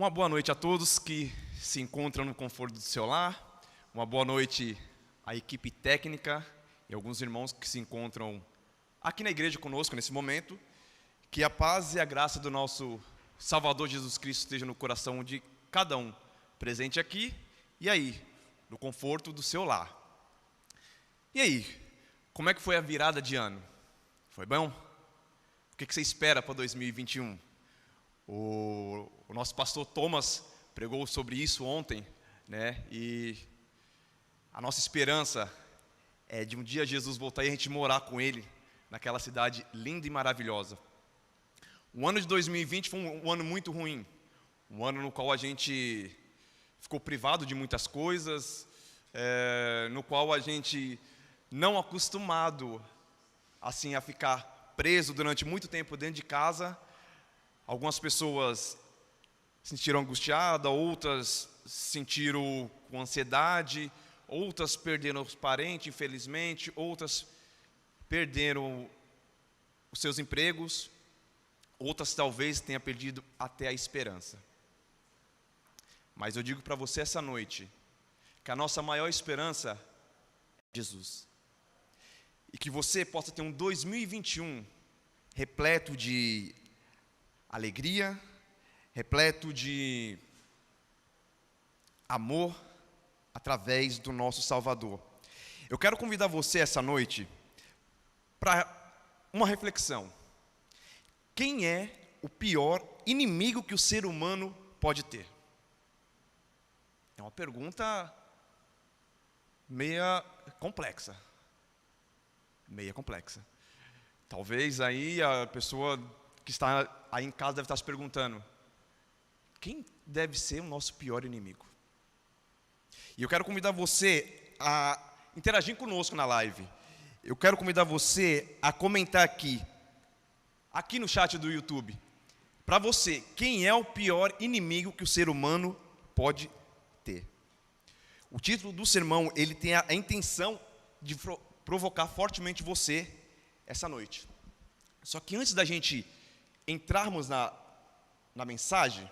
Uma boa noite a todos que se encontram no conforto do seu lar. Uma boa noite à equipe técnica e alguns irmãos que se encontram aqui na igreja conosco nesse momento. Que a paz e a graça do nosso Salvador Jesus Cristo esteja no coração de cada um presente aqui e aí, no conforto do seu lar. E aí, como é que foi a virada de ano? Foi bom? O que você espera para 2021? O nosso pastor Thomas pregou sobre isso ontem, né? E a nossa esperança é de um dia Jesus voltar e a gente morar com Ele naquela cidade linda e maravilhosa. O ano de 2020 foi um ano muito ruim, um ano no qual a gente ficou privado de muitas coisas, no qual a gente não acostumado assim a ficar preso durante muito tempo dentro de casa. Algumas pessoas se sentiram angustiadas, outras se sentiram com ansiedade, outras perderam os parentes, infelizmente, outras perderam os seus empregos, outras talvez tenham perdido até a esperança. Mas eu digo para você essa noite, que a nossa maior esperança é Jesus. E que você possa ter um 2021 repleto de alegria, repleto de amor através do nosso Salvador. Eu quero convidar você essa noite para uma reflexão. Quem é o pior inimigo que o ser humano pode ter? É uma pergunta meia complexa. Talvez aí a pessoa que está aí em casa deve estar se perguntando: quem deve ser o nosso pior inimigo? E eu quero convidar você a interagir conosco na live. Eu quero convidar você a comentar aqui no chat do YouTube, para você, quem é o pior inimigo que o ser humano pode ter? O título do sermão, ele tem a intenção de provocar fortemente você essa noite. Só que antes da gente entrarmos na mensagem,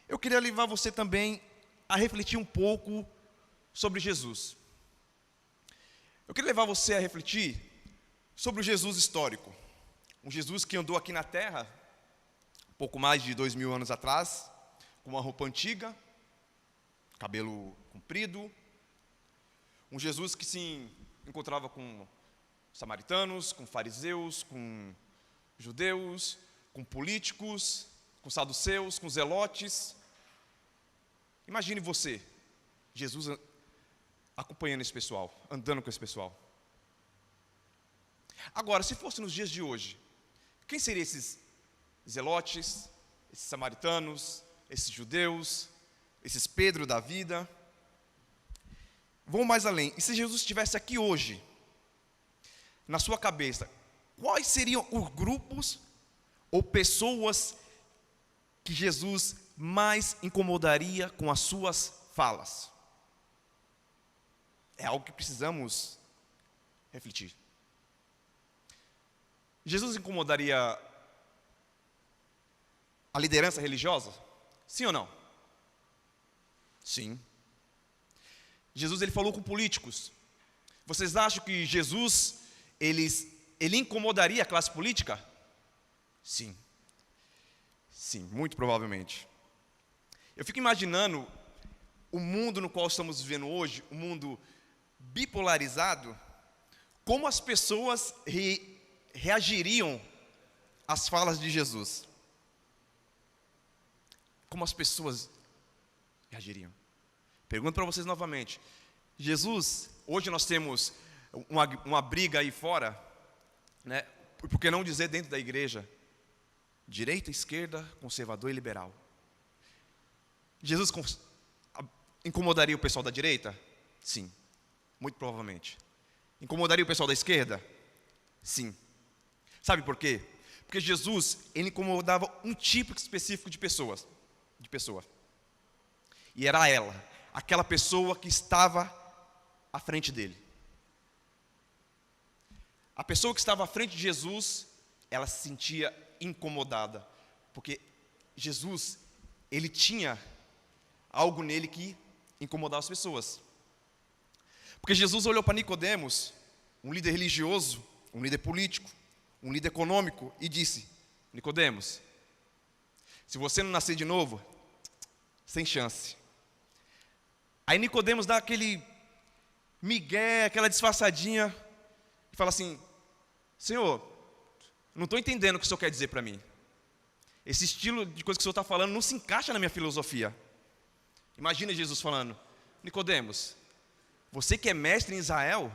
eu queria levar você também a refletir um pouco sobre Jesus. Eu queria levar você a refletir sobre o Jesus histórico. Um Jesus que andou aqui na terra, pouco mais de 2000 anos atrás, com uma roupa antiga, cabelo comprido. Um Jesus que se encontrava com samaritanos, com fariseus, com judeus, com políticos, com saduceus, com zelotes. Imagine você, Jesus acompanhando esse pessoal, andando com esse pessoal. Agora, se fosse nos dias de hoje, quem seriam esses zelotes, esses samaritanos, esses judeus, esses Pedro da vida? Vamos mais além. E se Jesus estivesse aqui hoje, na sua cabeça, quais seriam os grupos ou pessoas que Jesus mais incomodaria com as suas falas? É algo que precisamos refletir. Jesus incomodaria a liderança religiosa? Sim ou não? Sim. Jesus ele falou com políticos. Vocês acham que Jesus ele incomodaria a classe política? Sim. Sim, muito provavelmente. Eu fico imaginando o mundo no qual estamos vivendo hoje, um mundo bipolarizado, como as pessoas reagiriam às falas de Jesus. Como as pessoas reagiriam? Pergunto para vocês novamente. Jesus, hoje nós temos uma briga aí fora, né? Por que não dizer dentro da igreja? Direita, esquerda, conservador e liberal. Jesus incomodaria o pessoal da direita? Sim, muito provavelmente. Incomodaria o pessoal da esquerda? Sim. Sabe por quê? Porque Jesus, ele incomodava um tipo específico de pessoa. E era aquela pessoa que estava à frente dele. A pessoa que estava à frente de Jesus, ela se sentia incomodada, porque Jesus, ele tinha algo nele que incomodava as pessoas. Porque Jesus olhou para Nicodemos, um líder religioso, um líder político, um líder econômico, e disse: Nicodemos, se você não nascer de novo, sem chance. Aí Nicodemos dá aquele migué, aquela disfarçadinha, e fala assim: Senhor, não estou entendendo o que o Senhor quer dizer para mim. Esse estilo de coisa que o Senhor está falando não se encaixa na minha filosofia. Imagina Jesus falando: Nicodemos, você que é mestre em Israel,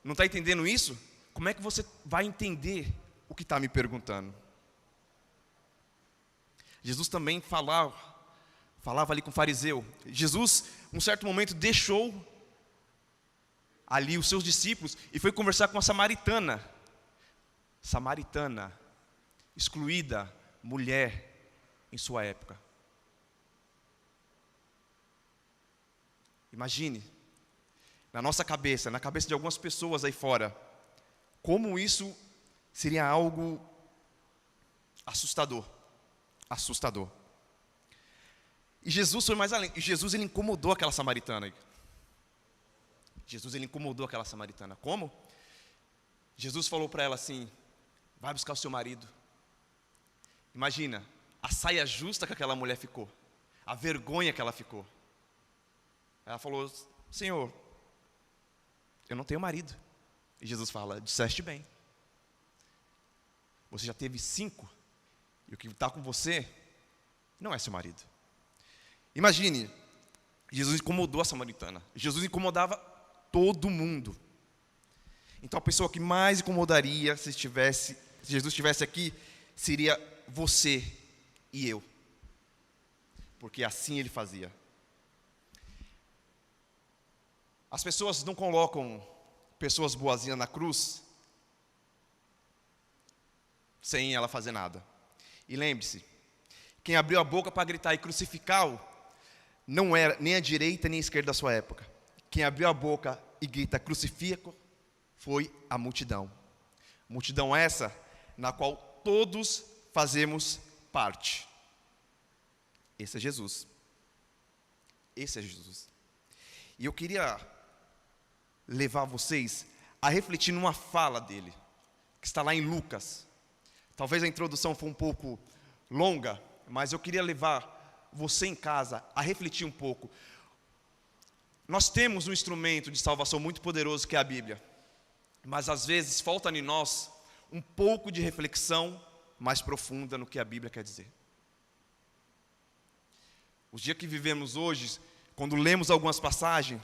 não está entendendo isso? Como é que você vai entender o que está me perguntando? Jesus também falava ali com o fariseu. Jesus, num certo momento, deixou ali os seus discípulos e foi conversar com a samaritana, excluída, mulher em sua época. Imagine, na nossa cabeça, na cabeça de algumas pessoas aí fora, como isso seria algo assustador. E Jesus foi mais além. E Jesus, ele incomodou aquela samaritana. Como? Jesus falou para ela assim: vai buscar o seu marido. Imagina, a saia justa que aquela mulher ficou, a vergonha que ela ficou. Ela falou: Senhor, eu não tenho marido. E Jesus fala: disseste bem. Você já teve 5, e o que está com você não é seu marido. Imagine, Jesus incomodou a samaritana. Jesus incomodava todo mundo. Então a pessoa que mais incomodaria se Jesus estivesse aqui seria você e eu. Porque assim ele fazia. As pessoas não colocam pessoas boazinhas na cruz sem ela fazer nada. E lembre-se, quem abriu a boca para gritar e crucificá-lo não era nem a direita nem a esquerda da sua época. Quem abriu a boca e grita crucifica foi a multidão. Multidão essa na qual todos fazemos parte. Esse é Jesus. E eu queria levar vocês a refletir numa fala dele, que está lá em Lucas. Talvez a introdução foi um pouco longa, mas eu queria levar você em casa a refletir um pouco. Nós temos um instrumento de salvação muito poderoso que é a Bíblia, mas às vezes falta em nós um pouco de reflexão mais profunda no que a Bíblia quer dizer. Os dias que vivemos hoje, quando lemos algumas passagens,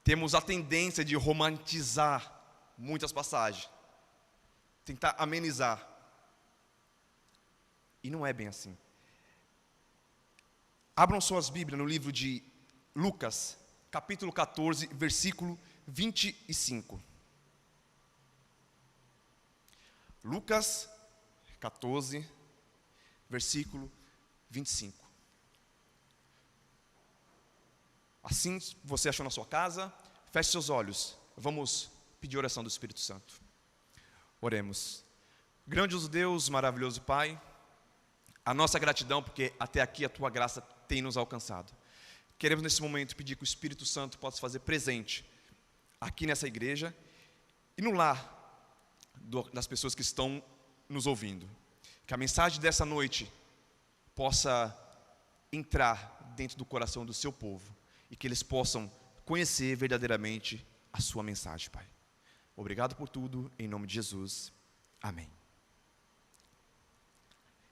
temos a tendência de romantizar muitas passagens, tentar amenizar. E não é bem assim. Abram suas Bíblias no livro de Lucas, capítulo 14, versículo 25. Lucas 14, versículo 25. Assim, você achou na sua casa, feche seus olhos. Vamos pedir oração do Espírito Santo. Oremos. Grandioso Deus, maravilhoso Pai, a nossa gratidão porque até aqui a Tua graça tem nos alcançado. Queremos nesse momento pedir que o Espírito Santo possa fazer presente aqui nessa igreja e no lar das pessoas que estão nos ouvindo. Que a mensagem dessa noite possa entrar dentro do coração do Seu povo e que eles possam conhecer verdadeiramente a Sua mensagem, Pai. Obrigado por tudo, em nome de Jesus. Amém.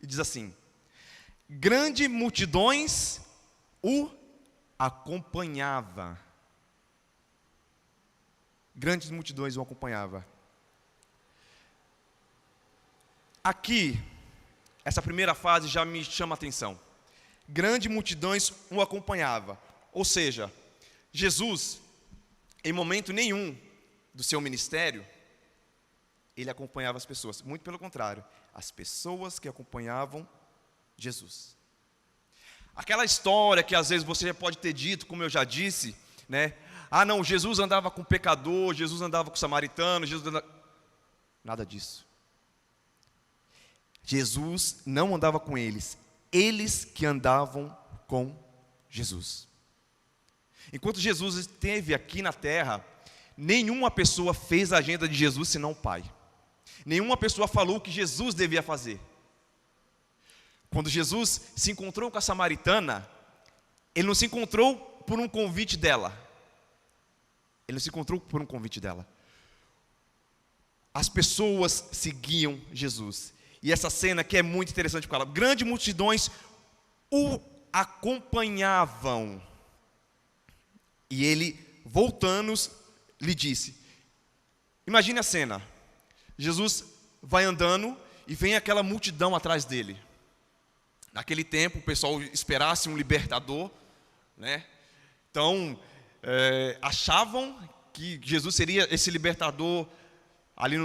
E diz assim: grandes multidões o acompanhava. Grandes multidões o acompanhava. Aqui, essa primeira fase já me chama a atenção. Grandes multidões o acompanhava. Ou seja, Jesus, em momento nenhum do seu ministério, ele acompanhava as pessoas. Muito pelo contrário, as pessoas que acompanhavam Jesus. Aquela história que às vezes você já pode ter dito, como eu já disse, né? Ah não, Jesus andava com pecador, Jesus andava com samaritano, Nada disso. Jesus não andava com eles, eles que andavam com Jesus. Enquanto Jesus esteve aqui na terra, nenhuma pessoa fez a agenda de Jesus senão o Pai. Nenhuma pessoa falou o que Jesus devia fazer. Quando Jesus se encontrou com a samaritana, ele não se encontrou por um convite dela. Ele não se encontrou por um convite dela. As pessoas seguiam Jesus. E essa cena que é muito interessante porque ela, grandes multidões o acompanhavam. E ele, voltando, lhe disse: imagine a cena. Jesus vai andando e vem aquela multidão atrás dele. Naquele tempo o pessoal esperasse um libertador, né? Então achavam que Jesus seria esse libertador ali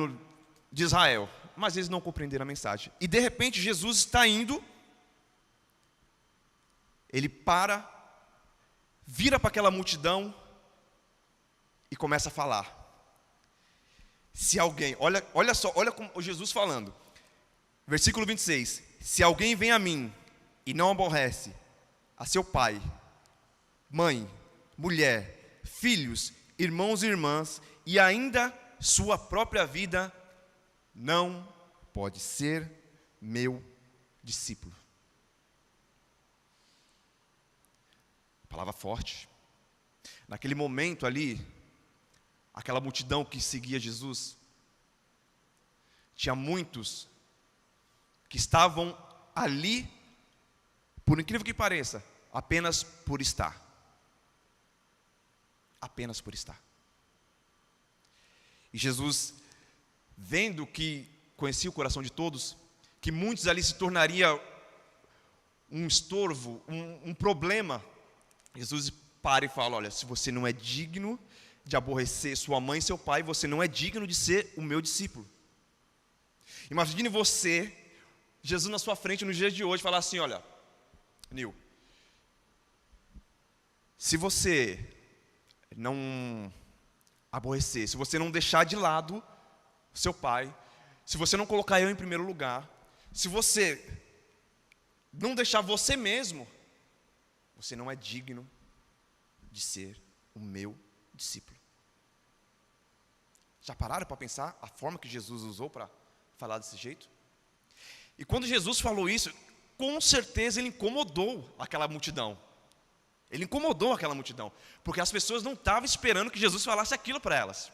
de Israel, mas eles não compreenderam a mensagem. E de repente Jesus está indo, ele para, vira para aquela multidão e começa a falar. Se alguém, olha só, olha como Jesus falando, versículo 26, se alguém vem a mim e não aborrece a seu pai, mãe, mulher, filhos, irmãos e irmãs, e ainda sua própria vida, não pode ser meu discípulo. Palavra forte. Naquele momento ali, aquela multidão que seguia Jesus, tinha muitos que estavam ali, por incrível que pareça, apenas por estar. Apenas por estar. E Jesus, vendo que conhecia o coração de todos, que muitos ali se tornaria um estorvo, um problema, Jesus para e fala: olha, se você não é digno de aborrecer sua mãe e seu pai, você não é digno de ser o meu discípulo. Imagine você, Jesus na sua frente nos dias de hoje, falar assim: olha, Nil, se você não aborrecer, se você não deixar de lado seu pai, se você não colocar eu em primeiro lugar, se você não deixar você mesmo, você não é digno de ser o meu discípulo. Já pararam para pensar a forma que Jesus usou para falar desse jeito? E quando Jesus falou isso, com certeza ele incomodou aquela multidão. Ele incomodou aquela multidão, porque as pessoas não estavam esperando que Jesus falasse aquilo para elas.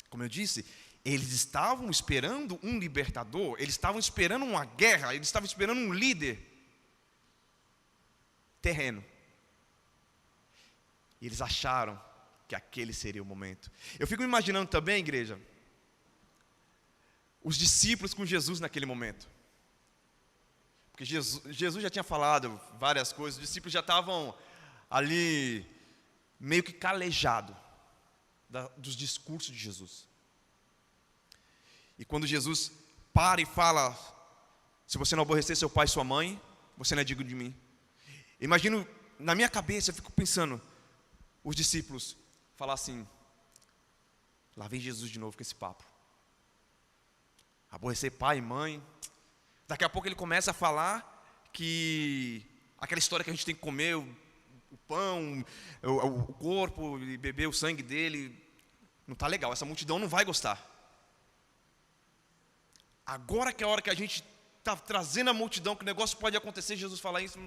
Como eu disse, eles estavam esperando um libertador, eles estavam esperando uma guerra, eles estavam esperando um líder terreno. E eles acharam que aquele seria o momento. Eu fico me imaginando também, igreja, os discípulos com Jesus naquele momento. Porque Jesus já tinha falado várias coisas, os discípulos já estavam ali meio que calejados dos discursos de Jesus. E quando Jesus para e fala: se você não aborrecer seu pai e sua mãe, você não é digno de mim. Imagino, na minha cabeça, eu fico pensando, os discípulos falar assim: lá vem Jesus de novo com esse papo. Aborrecer pai e mãe. Daqui a pouco ele começa a falar que aquela história que a gente tem que comer o pão, o corpo, e beber o sangue dele, não está legal, essa multidão não vai gostar. Agora que é a hora que a gente está trazendo a multidão, que o negócio pode acontecer, Jesus falar isso,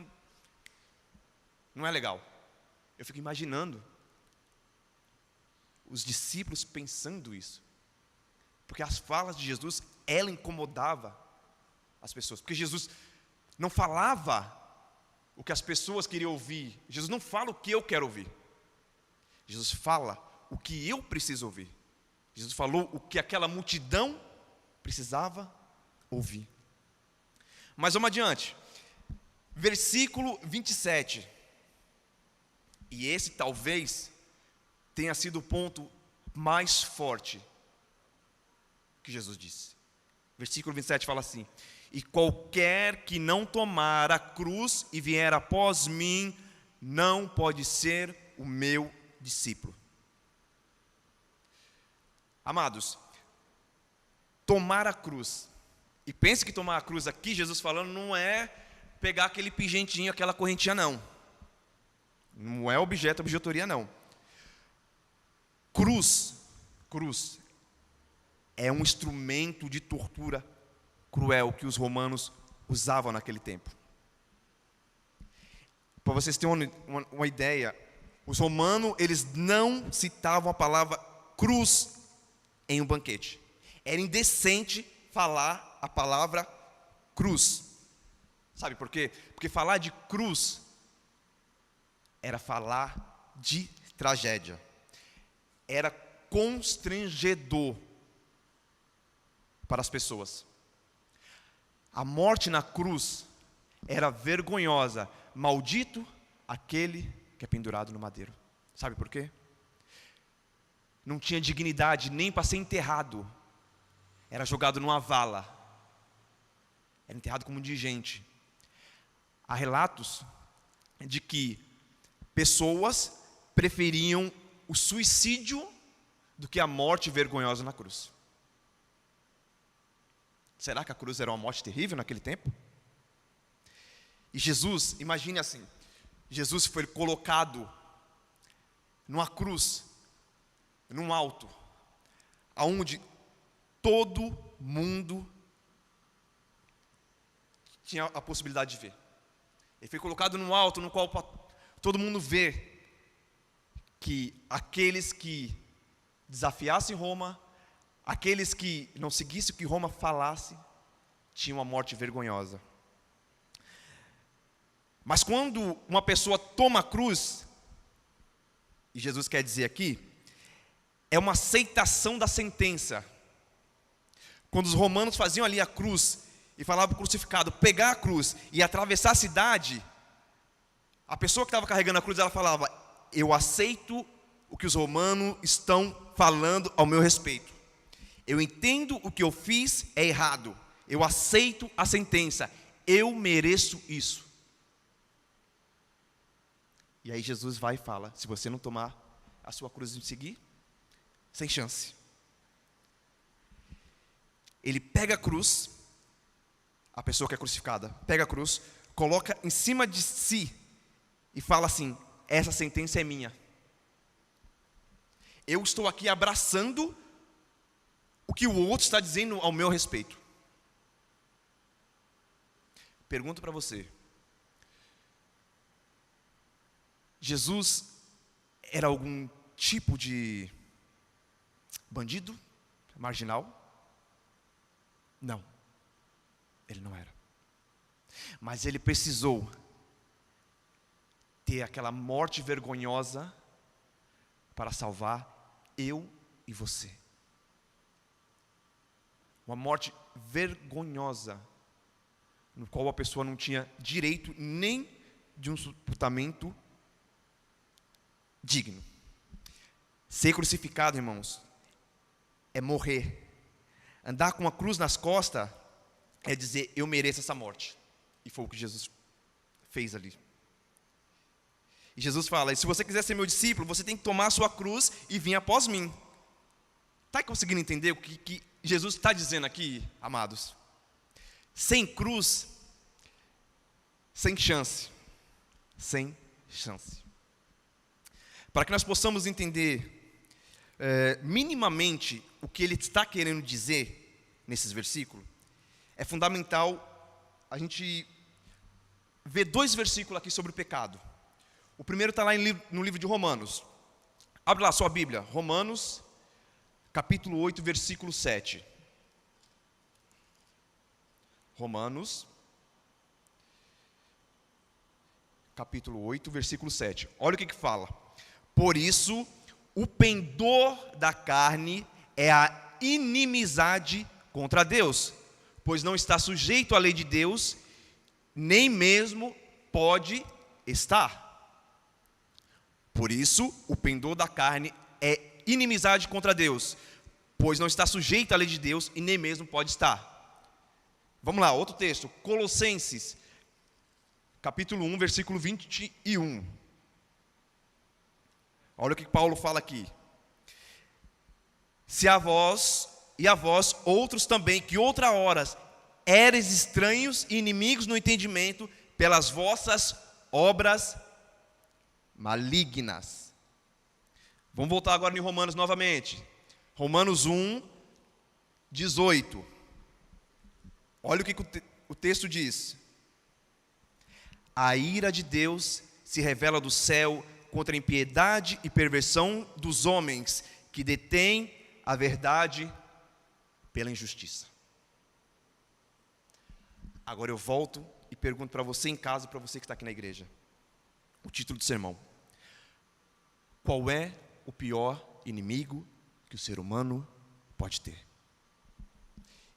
não é legal. Eu fico imaginando os discípulos pensando isso, porque as falas de Jesus, ela incomodava as pessoas, porque Jesus não falava o que as pessoas queriam ouvir. Jesus não fala o que eu quero ouvir. Jesus fala o que eu preciso ouvir. Jesus falou o que aquela multidão precisava ouvir. Mas vamos adiante. Versículo 27. E esse talvez tenha sido o ponto mais forte que Jesus disse. Versículo 27 fala assim: e qualquer que não tomar a cruz e vier após mim, não pode ser o meu discípulo. Amados, tomar a cruz E pense que tomar a cruz aqui, Jesus falando, não é pegar aquele pingentinho, aquela correntinha, não. Não é objeto, objetoria, não. Cruz é um instrumento de tortura cruel que os romanos usavam naquele tempo. Para vocês terem uma ideia, os romanos, eles não citavam a palavra cruz em um banquete. Era indecente falar a palavra cruz. Sabe por quê? Porque falar de cruz era falar de tragédia. Era constrangedor para as pessoas. A morte na cruz era vergonhosa. Maldito aquele que é pendurado no madeiro. Sabe por quê? Não tinha dignidade nem para ser enterrado. Era jogado numa vala. Era enterrado como indigente. Há relatos de que pessoas preferiam o suicídio do que a morte vergonhosa na cruz. Será que a cruz era uma morte terrível naquele tempo? E Jesus, imagine assim, Jesus foi colocado numa cruz, num alto, aonde todo mundo tinha a possibilidade de ver. Ele foi colocado num alto, no qual todo mundo vê que aqueles que desafiassem Roma, aqueles que não seguissem o que Roma falasse, tinham uma morte vergonhosa. Mas quando uma pessoa toma a cruz, e Jesus quer dizer aqui, é uma aceitação da sentença. Quando os romanos faziam ali a cruz, e falavam para o crucificado pegar a cruz e atravessar a cidade, a pessoa que estava carregando a cruz, ela falava: eu aceito o que os romanos estão falando ao meu respeito. Eu entendo o que eu fiz é errado. Eu aceito a sentença. Eu mereço isso. E aí Jesus vai e fala: se você não tomar a sua cruz e me seguir, sem chance. Ele pega a cruz, a pessoa que é crucificada, pega a cruz, coloca em cima de si e fala assim: essa sentença é minha. Eu estou aqui abraçando o que o outro está dizendo ao meu respeito. Pergunto para você: Jesus era algum tipo de bandido, marginal? Não, ele não era. Mas ele precisou ter aquela morte vergonhosa para salvar eu e você. Uma morte vergonhosa, no qual a pessoa não tinha direito nem de um sepultamento digno. Ser crucificado, irmãos, é morrer. Andar com uma cruz nas costas é dizer: eu mereço essa morte. E foi o que Jesus fez ali. E Jesus fala: e se você quiser ser meu discípulo, você tem que tomar a sua cruz e vir após mim. Está conseguindo entender o que Jesus está dizendo aqui, amados? Sem cruz, sem chance. Sem chance. Para que nós possamos entender minimamente o que ele está querendo dizer nesses versículos, é fundamental a gente ver 2 versículos aqui sobre o pecado. O primeiro está lá no livro de Romanos. Abre lá a sua Bíblia, Romanos, capítulo 8, versículo 7. Romanos, capítulo 8, versículo 7. Olha o que fala. Por isso, o pendor da carne é a inimizade contra Deus, pois não está sujeito à lei de Deus, nem mesmo pode estar. Por isso, o pendor da carne é inimizade contra Deus, pois não está sujeito à lei de Deus e nem mesmo pode estar. Vamos lá, outro texto, Colossenses, capítulo 1, versículo 21. Olha o que Paulo fala aqui. Se a vós, e a vós outros também, que outra hora éreis estranhos e inimigos no entendimento pelas vossas obras malignas. Vamos voltar agora em Romanos novamente. Romanos 1, 18. Olha o que o texto diz. A ira de Deus se revela do céu contra a impiedade e perversão dos homens que detêm a verdade pela injustiça. Agora eu volto e pergunto para você em casa e para você que está aqui na igreja. O título do sermão. Qual é o pior inimigo que o ser humano pode ter?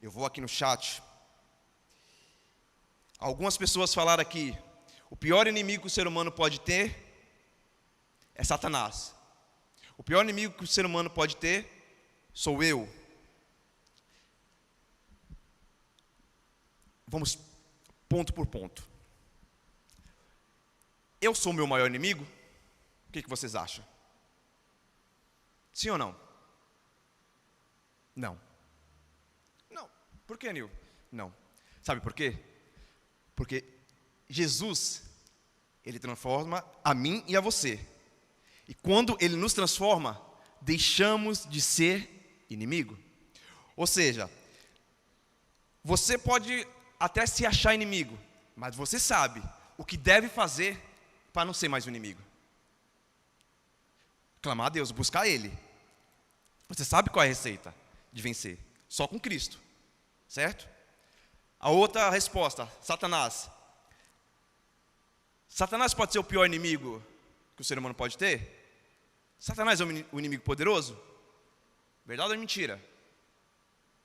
Eu vou aqui no chat. Algumas pessoas falaram aqui, o pior inimigo que o ser humano pode ter é Satanás. O pior inimigo que o ser humano pode ter sou eu. Vamos ponto por ponto. Eu sou o meu maior inimigo? O que vocês acham? Sim ou não? Não. Não. Por que, Nil? Não. Sabe por quê? Porque Jesus, Ele transforma a mim e a você. E quando Ele nos transforma, deixamos de ser inimigo. Ou seja, você pode até se achar inimigo, mas você sabe o que deve fazer para não ser mais um inimigo. Clamar a Deus, buscar Ele. Você sabe qual é a receita de vencer? Só com Cristo, certo? A outra resposta, Satanás. Satanás pode ser o pior inimigo que o ser humano pode ter? Satanás é o inimigo poderoso? Verdade ou mentira?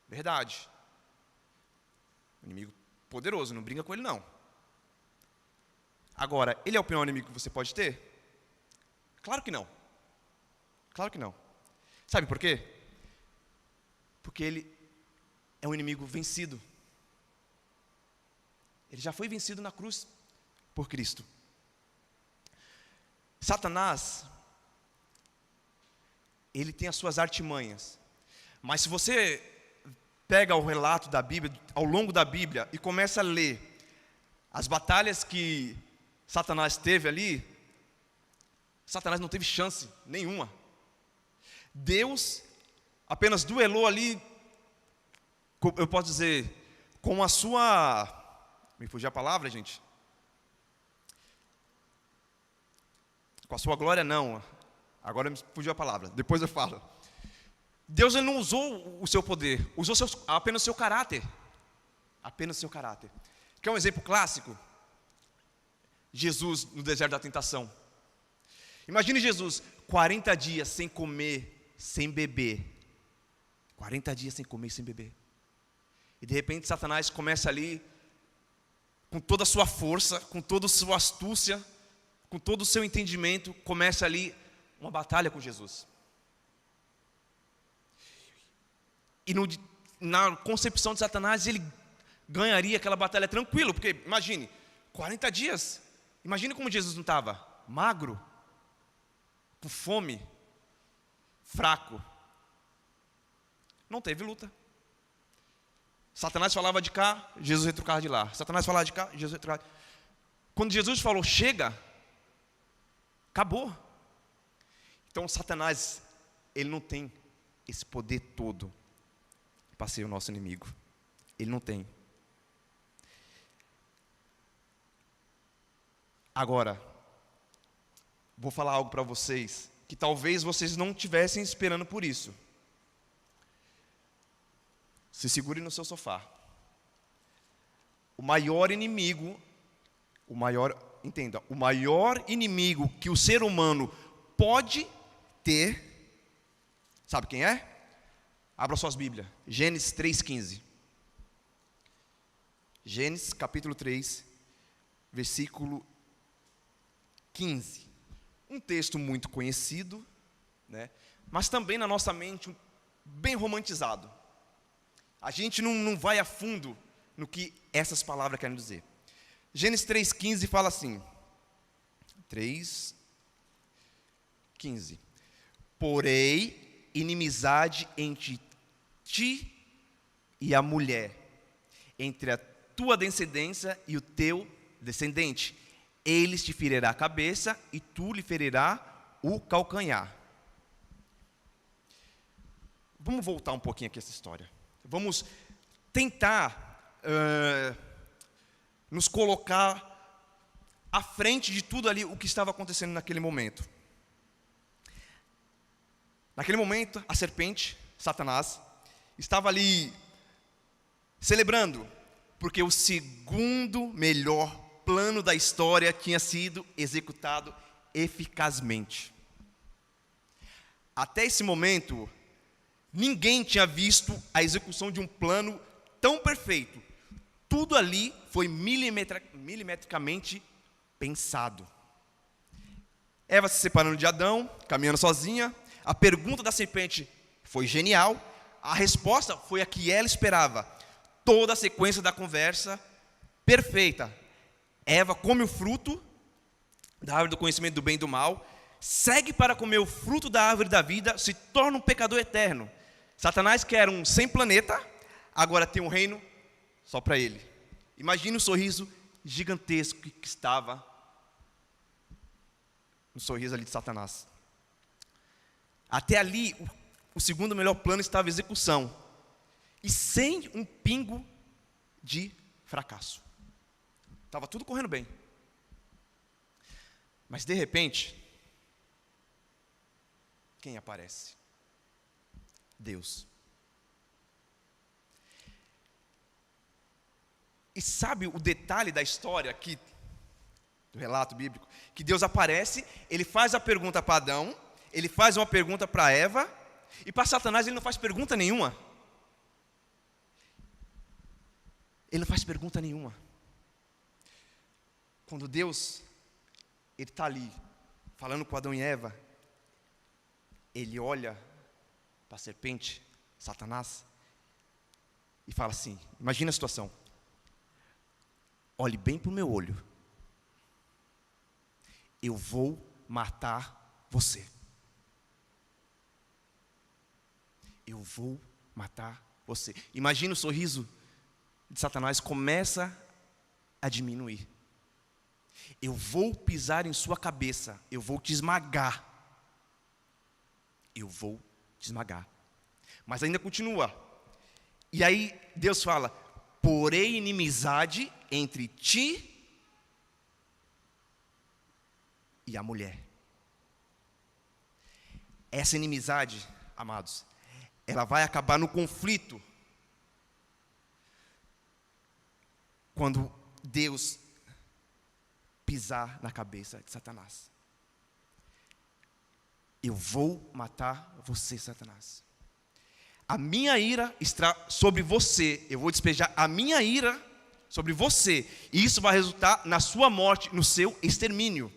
Verdade. O inimigo poderoso, não brinca com ele não. Agora, ele é o pior inimigo que você pode ter? Claro que não. Claro que não. Sabe por quê? Porque ele é um inimigo vencido. Ele já foi vencido na cruz por Cristo. Satanás, ele tem as suas artimanhas. Mas se você pega o relato da Bíblia, ao longo da Bíblia, e começa a ler as batalhas que Satanás teve ali, Satanás não teve chance nenhuma. Deus apenas duelou ali, eu posso dizer, com a sua... Me fugiu a palavra, gente. Com a sua glória, não. Agora me fugiu a palavra, depois eu falo. Deus ele não usou o seu poder, usou apenas o seu caráter. Apenas o seu caráter. Quer um exemplo clássico? Jesus no deserto da tentação. Imagine Jesus, 40 dias sem comer, sem beber. 40 dias sem comer e sem beber. E de repente Satanás começa ali, com toda a sua força, com toda a sua astúcia, com todo o seu entendimento, começa ali uma batalha com Jesus. E na concepção de Satanás, ele ganharia aquela batalha tranquilo, porque imagine, 40 dias, imagine como Jesus não estava, magro, com fome, fraco. Não teve luta. Satanás falava de cá, Jesus retrucava de lá. Satanás falava de cá, Jesus retrucava. Quando Jesus falou, chega, acabou. Então Satanás, ele não tem esse poder todo para ser o nosso inimigo. Ele não tem. Agora, vou falar algo para vocês, que talvez vocês não estivessem esperando por isso. Se segure no seu sofá. O maior inimigo inimigo que o ser humano pode ter, sabe quem é? Abra suas Bíblias, Gênesis 3,15. Gênesis capítulo 3, versículo 15. Um texto muito conhecido, né? Mas também na nossa mente bem romantizado. A gente não vai a fundo no que essas palavras querem dizer. Gênesis 3,15 fala assim, 3,15. Porém, inimizade entre ti e a mulher, entre a tua descendência e o teu descendente. Eles te ferirá a cabeça e tu lhe ferirá o calcanhar. Vamos voltar um pouquinho aqui essa história. Vamos tentar nos colocar à frente de tudo ali o que estava acontecendo naquele momento. Naquele momento, a serpente, Satanás, estava ali celebrando, porque o segundo melhor plano da história tinha sido executado eficazmente. Até esse momento, ninguém tinha visto a execução de um plano tão perfeito. Tudo ali foi milimetricamente pensado. Eva se separando de Adão, caminhando sozinha. A pergunta da serpente foi genial. A resposta foi a que ela esperava. Toda a sequência da conversa, perfeita. Eva come o fruto da árvore do conhecimento do bem e do mal, segue para comer o fruto da árvore da vida, se torna um pecador eterno. Satanás, que era um sem planeta, agora tem um reino só para ele. Imagine o sorriso gigantesco que estava no sorriso ali de Satanás. Até ali, o segundo melhor plano estava em execução. E sem um pingo de fracasso. Estava tudo correndo bem. Mas de repente, quem aparece? Deus. E sabe o detalhe da história aqui, do relato bíblico? Que Deus aparece, ele faz a pergunta para Adão, ele faz uma pergunta para Eva, e para Satanás ele não faz pergunta nenhuma. Ele não faz pergunta nenhuma. Quando Deus, ele está ali, falando com Adão e Eva, ele olha para a serpente, Satanás, e fala assim, imagina a situação, olhe bem para o meu olho, eu vou matar você. Eu vou matar você. Imagina o sorriso de Satanás começa a diminuir. Eu vou pisar em sua cabeça, eu vou te esmagar. Eu vou te esmagar. Mas ainda continua. E aí Deus fala, porém inimizade entre ti e a mulher. Essa inimizade, amados, ela vai acabar no conflito. Quando Deus pisar na cabeça de Satanás. Eu vou matar você, Satanás. A minha ira está sobre você. Eu vou despejar a minha ira sobre você. E isso vai resultar na sua morte, no seu extermínio.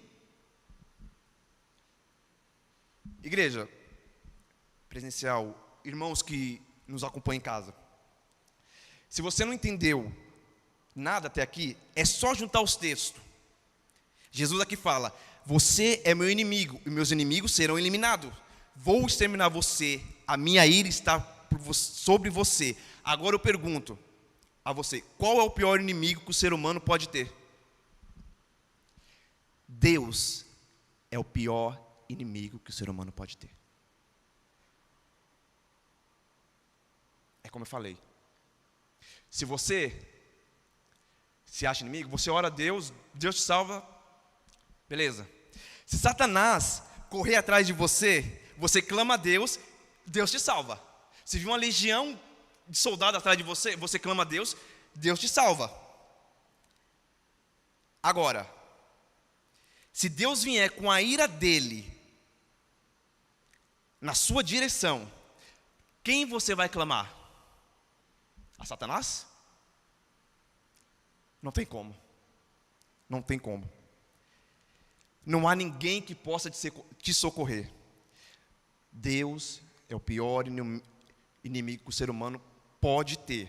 Igreja presencial, irmãos que nos acompanham em casa. Se você não entendeu nada até aqui, é só juntar os textos. Jesus aqui fala, você é meu inimigo, e meus inimigos serão eliminados. Vou exterminar você, a minha ira está sobre você. Agora eu pergunto a você, qual é o pior inimigo que o ser humano pode ter? Deus é o pior inimigo que o ser humano pode ter. É como eu falei. Se você se acha inimigo, você ora a Deus, Deus te salva, beleza. Se Satanás correr atrás de você, você clama a Deus, Deus te salva. Se vir uma legião de soldados atrás de você, você clama a Deus, Deus te salva. Agora, se Deus vier com a ira dele na sua direção, quem você vai clamar? A Satanás? Não tem como. Não tem como. Não há ninguém que possa te socorrer. Deus é o pior inimigo que o ser humano pode ter.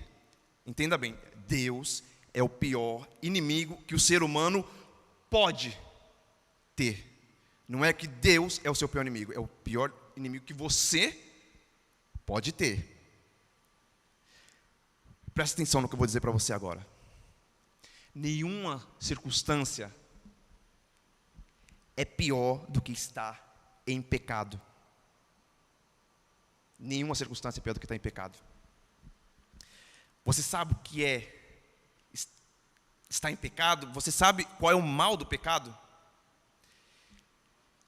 Entenda bem, Deus é o pior inimigo que o ser humano pode ter. Não é que Deus é o seu pior inimigo, é o pior inimigo que você pode ter. Presta atenção no que eu vou dizer para você agora. Nenhuma circunstância é pior do que estar em pecado. Nenhuma circunstância é pior do que estar em pecado. Você sabe o que é estar em pecado? Você sabe qual é o mal do pecado?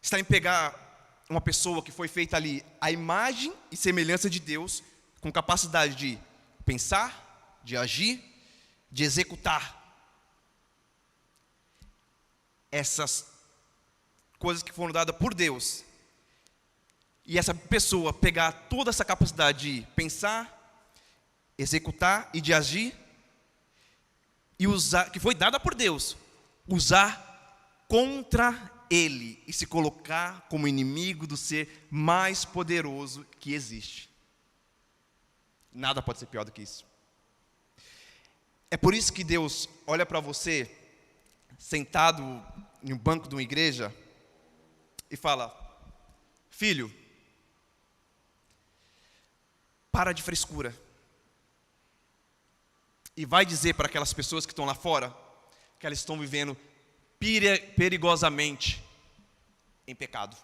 Está em pegar uma pessoa que foi feita ali à imagem e semelhança de Deus, com capacidade de pensar, de agir, de executar essas coisas que foram dadas por Deus, e essa pessoa pegar toda essa capacidade de pensar, executar e de agir, e usar, que foi dada por Deus, usar contra ele e se colocar como inimigo do ser mais poderoso que existe. Nada pode ser pior do que isso. É por isso que Deus olha para você sentado em um banco de uma igreja e fala: filho, para de frescura. E vai dizer para aquelas pessoas que estão lá fora que elas estão vivendo perigosamente em pecado.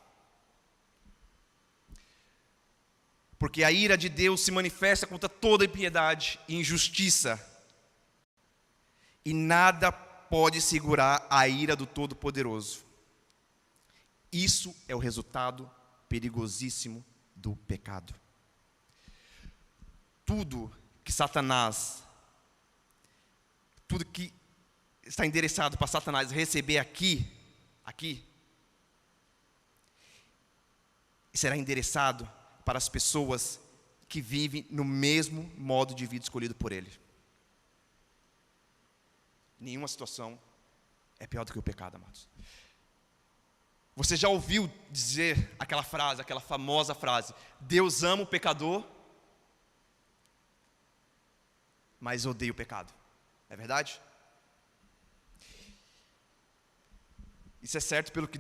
Porque a ira de Deus se manifesta contra toda impiedade e injustiça. E nada pode segurar a ira do Todo-Poderoso. Isso é o resultado perigosíssimo do pecado. Tudo que Satanás, tudo que está endereçado para Satanás receber aqui, será endereçado para as pessoas que vivem no mesmo modo de vida escolhido por ele. Nenhuma situação é pior do que o pecado, amados. Você já ouviu dizer aquela frase, aquela famosa frase: Deus ama o pecador, mas odeia o pecado. É verdade? Isso é certo pelo que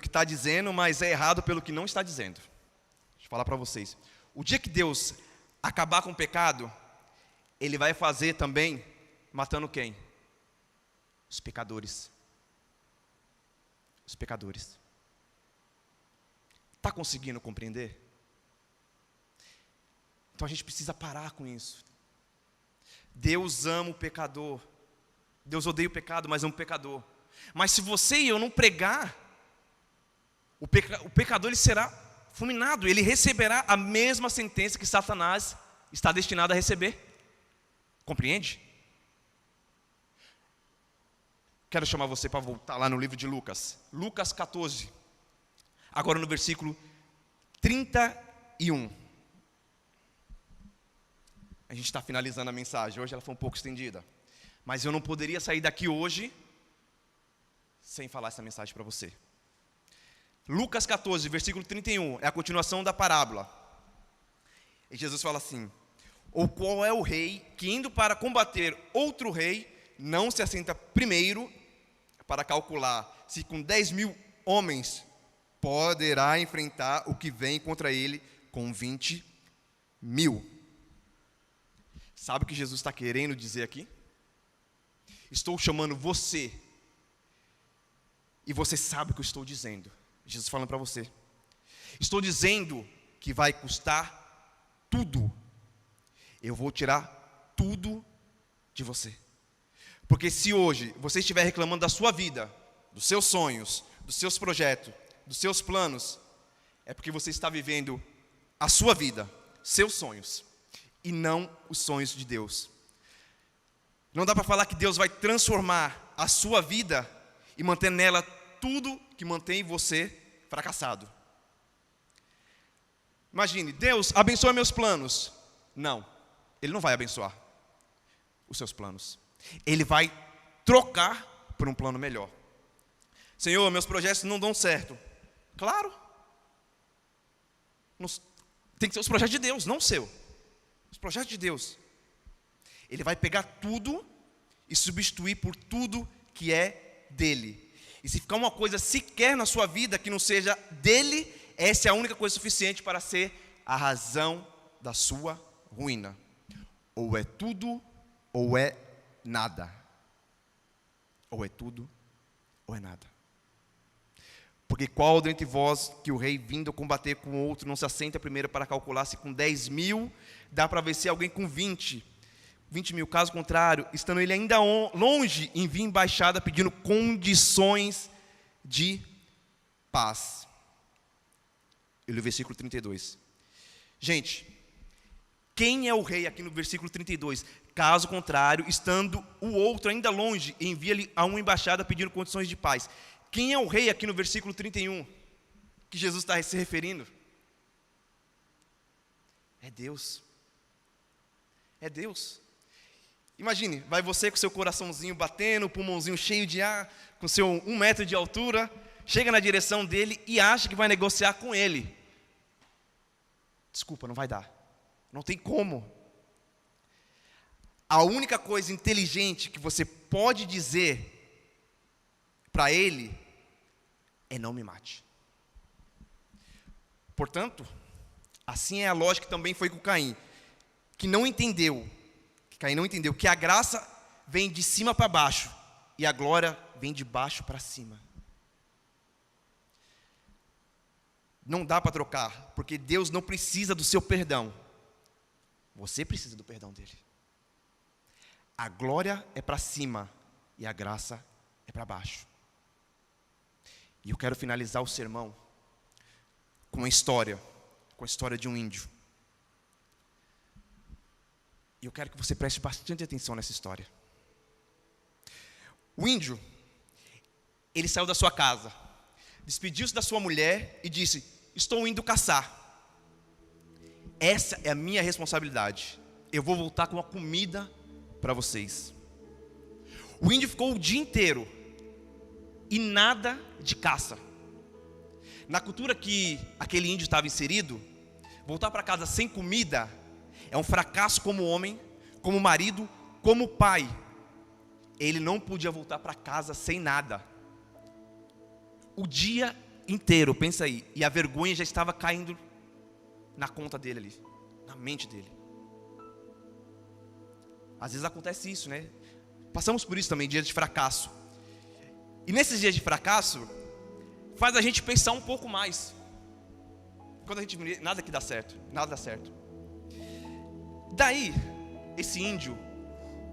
está dizendo, mas é errado pelo que não está dizendo. Deixa eu falar para vocês. O dia que Deus acabar com o pecado, Ele vai fazer também matando quem? Os pecadores. Os pecadores. Está conseguindo compreender? Então a gente precisa parar com isso. Deus ama o pecador. Deus odeia o pecado, mas ama o pecador. Mas se você e eu não pregar, o pecador ele será fulminado. Ele receberá a mesma sentença que Satanás está destinado a receber. Compreende? Quero chamar você para voltar lá no livro de Lucas. Lucas 14. Agora no versículo 31. A gente está finalizando a mensagem. Hoje ela foi um pouco estendida. Mas eu não poderia sair daqui hoje sem falar essa mensagem para você. Lucas 14, versículo 31. É a continuação da parábola. E Jesus fala assim: ou qual é o rei que, indo para combater outro rei, não se assenta primeiro para calcular se com 10.000 homens poderá enfrentar o que vem contra ele com 20.000. Sabe o que Jesus está querendo dizer aqui? Estou chamando você, e você sabe o que eu estou dizendo. Jesus falando para você. Estou dizendo que vai custar tudo. Eu vou tirar tudo de você. Porque se hoje você estiver reclamando da sua vida, dos seus sonhos, dos seus projetos, dos seus planos, é porque você está vivendo a sua vida, seus sonhos, e não os sonhos de Deus. Não dá para falar que Deus vai transformar a sua vida e manter nela tudo que mantém você fracassado. Imagine, Deus abençoa meus planos. Não, Ele não vai abençoar os seus planos. Ele vai trocar por um plano melhor. Senhor, meus projetos não dão certo. Claro. Tem que ser os projetos de Deus, não o seu. Os projetos de Deus. Ele vai pegar tudo e substituir por tudo que é dele. E se ficar uma coisa sequer na sua vida que não seja dele, essa é a única coisa suficiente para ser a razão da sua ruína. ou é tudo, ou é nada. Ou é tudo, ou é nada. Porque qual dentre vós que o rei vindo combater com outro não se assenta primeiro para calcular se com 10.000 dá para vencer alguém com 20 mil? Caso contrário, estando ele ainda longe, envia embaixada pedindo condições de paz. E o versículo 32. Gente, quem é o rei aqui no versículo 32? Caso contrário, estando o outro ainda longe, envia-lhe a uma embaixada pedindo condições de paz. Quem é o rei aqui no versículo 31? Que Jesus está se referindo? É Deus. É Deus. Imagine, vai você com seu coraçãozinho batendo, o pulmãozinho cheio de ar, com seu 1 metro de altura, chega na direção dele e acha que vai negociar com ele. Desculpa, não vai dar. Não tem como. A única coisa inteligente que você pode dizer para ele é: não me mate. Portanto, assim é a lógica que também foi com Caim, que Caim não entendeu que a graça vem de cima para baixo e a glória vem de baixo para cima. Não dá para trocar, porque Deus não precisa do seu perdão. Você precisa do perdão dele. A glória é para cima e a graça é para baixo. E eu quero finalizar o sermão com a história de um índio. E eu quero que você preste bastante atenção nessa história. O índio, ele saiu da sua casa, despediu-se da sua mulher e disse: estou indo caçar. Essa é a minha responsabilidade. Eu vou voltar com a comida para vocês. O índio ficou o dia inteiro e nada de caça. Na cultura que aquele índio estava inserido, voltar para casa sem comida é um fracasso como homem, como marido, como pai. Ele não podia voltar para casa sem nada. O dia inteiro, pensa aí, e a vergonha já estava caindo na conta dele ali, na mente dele. Às vezes acontece isso, né? Passamos por isso também, dias de fracasso. E nesses dias de fracasso, faz a gente pensar um pouco mais. Quando a gente nada que dá certo, nada dá certo. Daí, esse índio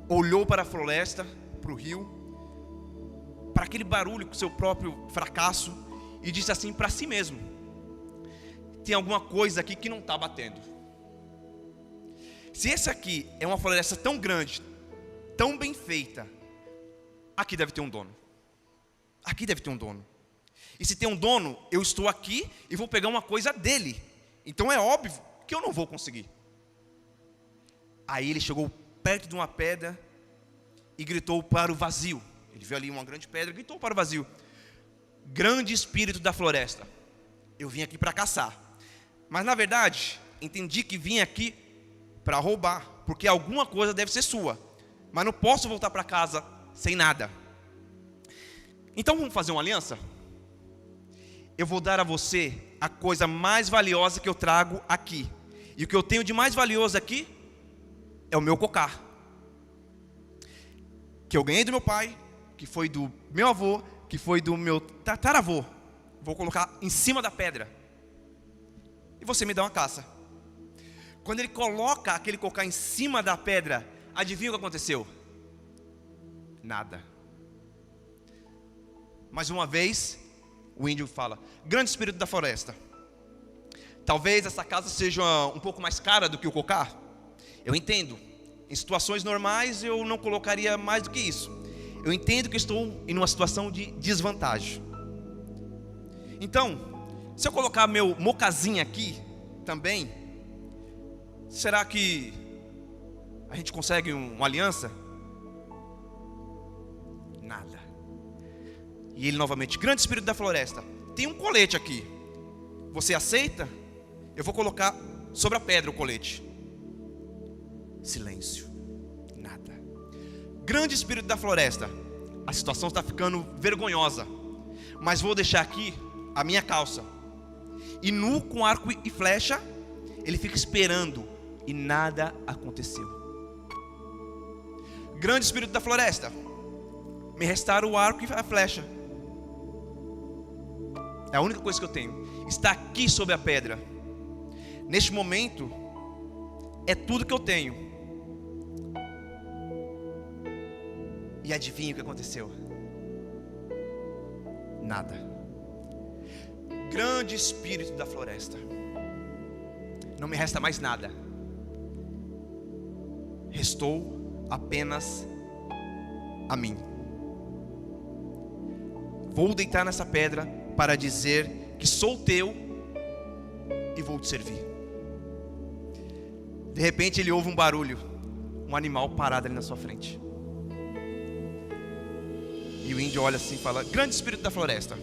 olhou para a floresta, para o rio, para aquele barulho com seu próprio fracasso, e disse assim para si mesmo: tem alguma coisa aqui que não está batendo. Se esse aqui é uma floresta tão grande, tão bem feita, aqui deve ter um dono. Aqui deve ter um dono. E se tem um dono, eu estou aqui e vou pegar uma coisa dele. Então é óbvio que eu não vou conseguir. Aí ele chegou perto de uma pedra e gritou para o vazio. Ele viu ali uma grande pedra e gritou para o vazio: grande espírito da floresta, eu vim aqui para caçar. Mas na verdade, entendi que vim aqui para roubar, porque alguma coisa deve ser sua. Mas não posso voltar para casa sem nada. Então vamos fazer uma aliança? Eu vou dar a você a coisa mais valiosa que eu trago aqui. E o que eu tenho de mais valioso aqui é o meu cocar, que eu ganhei do meu pai, que foi do meu avô, que foi do meu tataravô. Vou colocar em cima da pedra. E você me dá uma caça. Quando ele coloca aquele cocar em cima da pedra, adivinha o que aconteceu? Nada. Mais uma vez, o índio fala: grande espírito da floresta, talvez essa casa seja um pouco mais cara do que o cocar. Eu entendo. Em situações normais eu não colocaria mais do que isso. Eu entendo que estou em uma situação de desvantagem. Então, se eu colocar meu mocazinho aqui também, será que a gente consegue uma aliança? Nada. E ele novamente: grande espírito da floresta, tem um colete aqui, você aceita? Eu vou colocar sobre a pedra o colete. Silêncio. Nada. Grande espírito da floresta, a situação está ficando vergonhosa, mas vou deixar aqui a minha calça. E nu com arco e flecha, ele fica esperando, e nada aconteceu. Grande espírito da floresta, me restaura o arco e a flecha. É a única coisa que eu tenho. Está aqui sobre a pedra. Neste momento, é tudo que eu tenho. E adivinha o que aconteceu? Nada. Grande espírito da floresta, não me resta mais nada. Restou apenas a mim. Vou deitar nessa pedra para dizer que sou teu e vou te servir. De repente ele ouve um barulho, um animal parado ali na sua frente. E o índio olha assim e fala: grande espírito da floresta,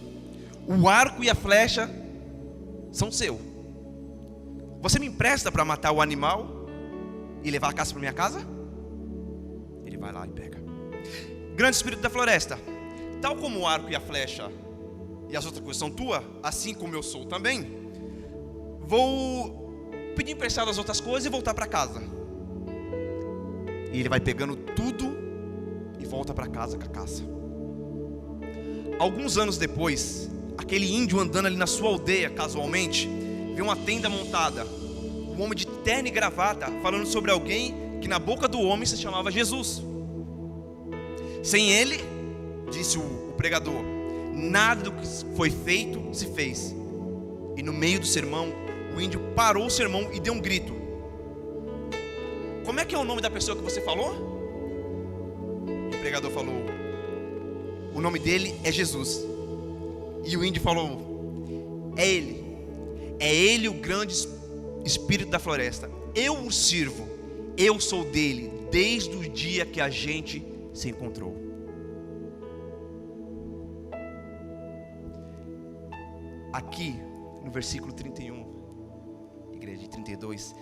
o arco e a flecha são seu. Você me empresta para matar o animal e levar a caça para minha casa? Ele vai lá e pega. Grande espírito da floresta, tal como o arco e a flecha e as outras coisas são tuas, assim como eu sou também, vou pedir emprestado as outras coisas e voltar para casa. E ele vai pegando tudo e volta para casa com a caça. Alguns anos depois, aquele índio andando ali na sua aldeia casualmente, vê uma tenda montada, um homem de terno e gravata falando sobre alguém que na boca do homem se chamava Jesus. Sem ele, disse o pregador, nada do que foi feito se fez. E no meio do sermão, o índio parou o sermão e deu um grito: como é que é o nome da pessoa que você falou? O pregador falou: o nome dele é Jesus. E o índio falou: é ele o grande espírito da floresta. Eu o sirvo, eu sou dele desde o dia que a gente se encontrou. Aqui no versículo 31, igreja, 32,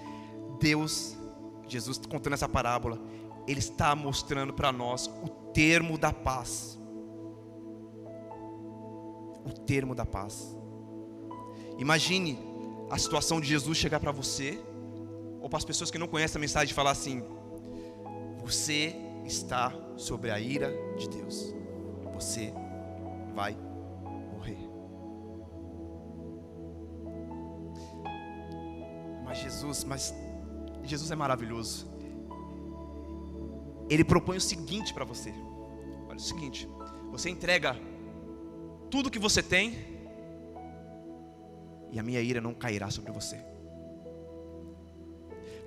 Jesus contando essa parábola, ele está mostrando para nós o termo da paz. O termo da paz. Imagine a situação de Jesus chegar para você, ou para as pessoas que não conhecem a mensagem, falar assim: você está sobre a ira de Deus, você vai morrer. Mas Jesus é maravilhoso. Ele propõe o seguinte para você: olha o seguinte, você entrega tudo que você tem, e a minha ira não cairá sobre você.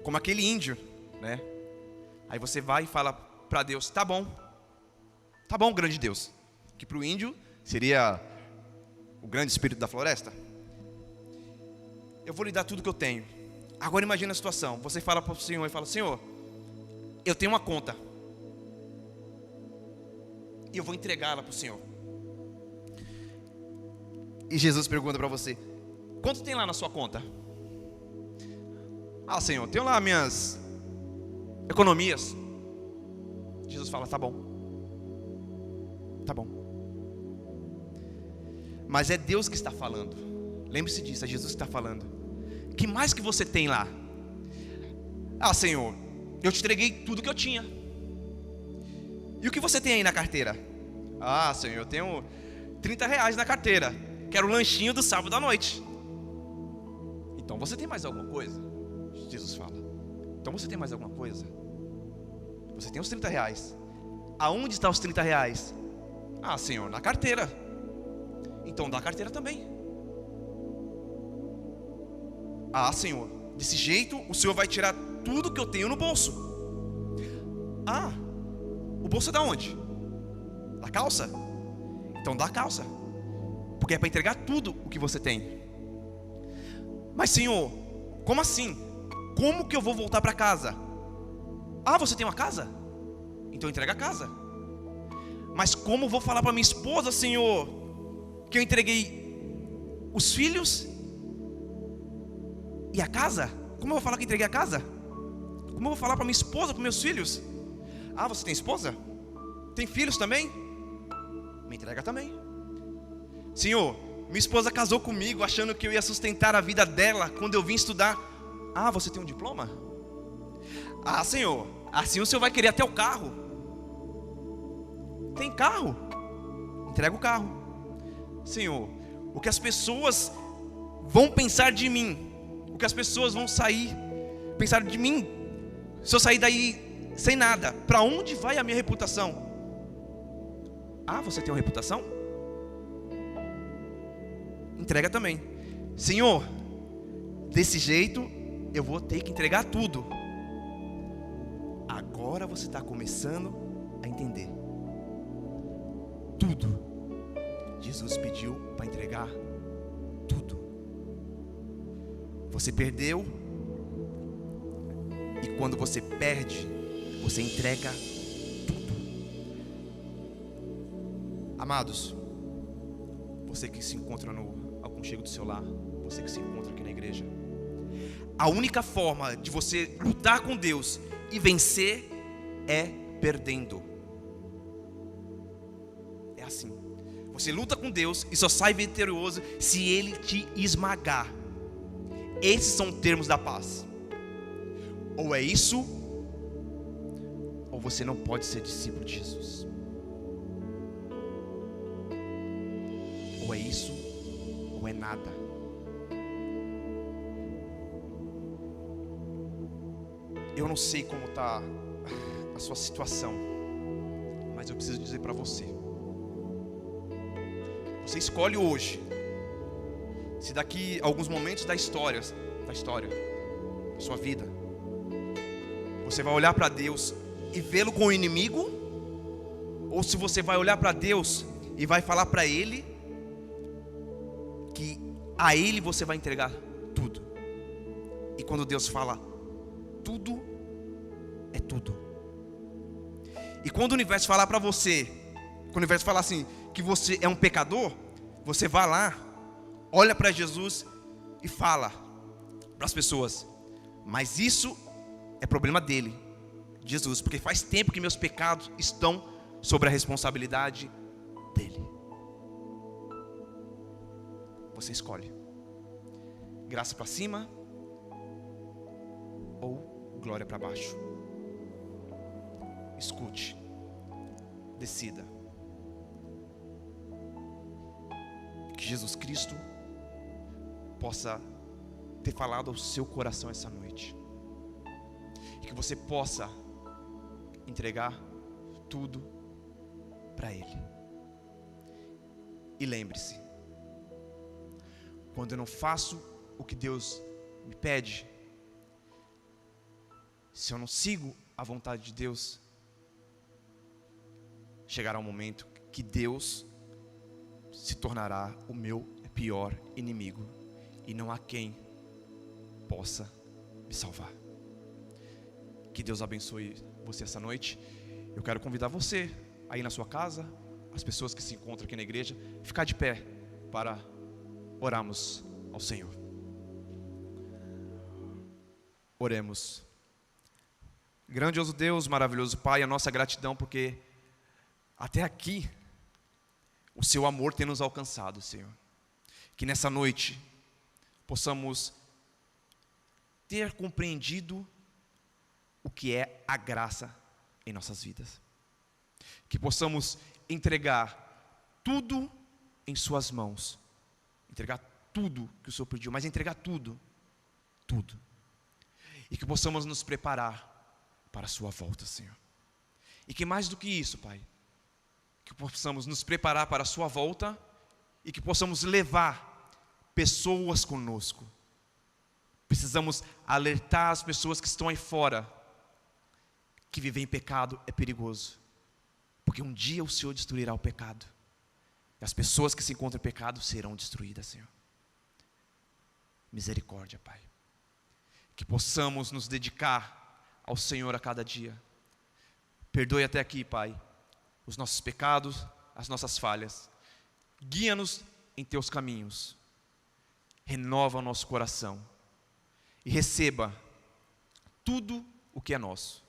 Como aquele índio, né? Aí você vai e fala para Deus: tá bom, grande Deus. Que para o índio seria o grande espírito da floresta. Eu vou lhe dar tudo que eu tenho. Agora imagina a situação, você fala para o Senhor e fala: Senhor, eu tenho uma conta, e eu vou entregá-la para o Senhor. E Jesus pergunta para você: quanto tem lá na sua conta? Ah, Senhor, tenho lá minhas economias. Jesus fala: tá bom. Mas é Deus que está falando. Lembre-se disso, é Jesus que está falando. Que mais que você tem lá? Ah, Senhor, eu te entreguei tudo que eu tinha. E o que você tem aí na carteira? Ah, Senhor, eu tenho R$30 na carteira. Quero o lanchinho do sábado à noite. Então você tem mais alguma coisa? Jesus fala: então você tem mais alguma coisa? Você tem os R$30. Aonde está os R$30? Ah, Senhor, na carteira. Então dá a carteira também. Ah, Senhor, desse jeito o Senhor vai tirar tudo que eu tenho no bolso. Ah, o bolso é da onde? Da calça? Então dá a calça, porque é para entregar tudo o que você tem. Mas Senhor, como assim? Como que eu vou voltar para casa? Ah, você tem uma casa? Então entrega a casa. Mas como eu vou falar para minha esposa, Senhor, que eu entreguei os filhos e a casa? Como eu vou falar que entreguei a casa? Como eu vou falar para minha esposa, para meus filhos? Ah, você tem esposa? Tem filhos também? Me entrega também. Senhor, minha esposa casou comigo achando que eu ia sustentar a vida dela quando eu vim estudar. Ah, você tem um diploma? Ah, Senhor, assim o Senhor vai querer até o carro. Tem carro? Entrega o carro. Senhor, o que as pessoas vão pensar de mim, o que as pessoas vão pensar de mim, se eu sair daí sem nada, para onde vai a minha reputação? Ah, você tem uma reputação? Entrega também. Senhor, desse jeito eu vou ter que entregar tudo. Agora você está começando a entender. Tudo. Jesus pediu para entregar tudo. Você perdeu, e quando você perde, você entrega tudo. Amados, você que se encontra no aconchego do seu lar, você que se encontra aqui na igreja, a única forma de você lutar com Deus e vencer é perdendo. É assim. Você luta com Deus e só sai vitorioso se Ele te esmagar. Esses são termos da paz. Ou é isso, ou você não pode ser discípulo de Jesus. Ou é isso, ou é nada. Eu não sei como está a sua situação, mas eu preciso dizer para você. Você escolhe hoje, se daqui a alguns momentos da história, da sua vida, você vai olhar para Deus e vê-lo como inimigo, ou se você vai olhar para Deus e vai falar para Ele que a Ele você vai entregar tudo. E quando Deus fala tudo, é tudo. E quando o universo falar para você, quando o universo falar assim, que você é um pecador, você vai lá, olha para Jesus e fala para as pessoas: mas isso é problema dele, Jesus, porque faz tempo que meus pecados estão sobre a responsabilidade dele. Você escolhe graça para cima ou glória para baixo. Escute, decida. Que Jesus Cristo possa ter falado ao seu coração essa noite, e que você possa entregar tudo para Ele. E lembre-se, quando eu não faço o que Deus me pede, se eu não sigo a vontade de Deus, chegará um momento que Deus se tornará o meu pior inimigo, e não há quem possa me salvar. Que Deus abençoe você essa noite. Eu quero convidar você aí na sua casa, as pessoas que se encontram aqui na igreja, ficar de pé para orarmos ao Senhor. Oremos. Grandioso Deus, maravilhoso Pai, a nossa gratidão porque até aqui o seu amor tem nos alcançado, Senhor. Que nessa noite possamos ter compreendido o que é a graça em nossas vidas. Que possamos entregar tudo em suas mãos. Entregar tudo que o Senhor pediu, mas entregar tudo. Tudo. E que possamos nos preparar para a sua volta, Senhor. E que mais do que isso, Pai, que possamos nos preparar para a sua volta e que possamos levar pessoas conosco. Precisamos alertar as pessoas que estão aí fora que viver em pecado é perigoso, porque um dia o Senhor destruirá o pecado, e as pessoas que se encontram em pecado serão destruídas, Senhor. Misericórdia, Pai. Que possamos nos dedicar ao Senhor a cada dia. Perdoe até aqui, Pai, os nossos pecados, as nossas falhas. Guia-nos em teus caminhos. Renova o nosso coração. E receba tudo o que é nosso.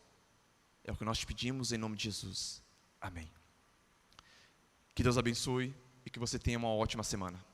É o que nós te pedimos em nome de Jesus. Amém. Que Deus abençoe e que você tenha uma ótima semana.